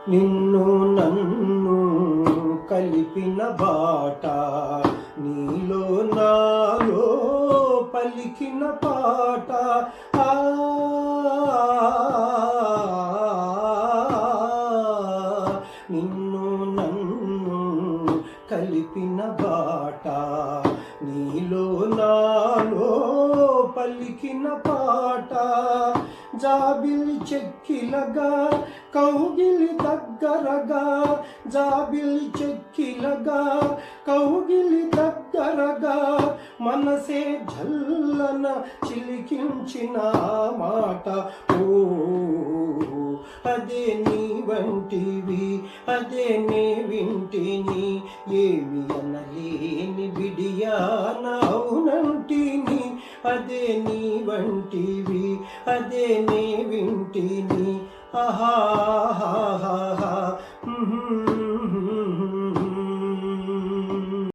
నిన్ను నన్ను కలిపిన బాట, నీలో నాలో పలికిన పాట. నిన్ను నన్ను కలిపిన బాట, నీలో నాలో పలికిన పాట. జాబిలి చెక్కిలగా కౌగిలి దగ్గరగా, జాబిలి చెక్కిలగా కౌగిలి దగ్గరగా, మనసే జల్లన చిలికించిన మాట. ఓ అదే నీ వంటివి, అదే నే వింటిని, ఏమి అనలేని బిడియాన అవునంటిని. అదే నీ వంటివి, అదే నే వింటిని. ఆహా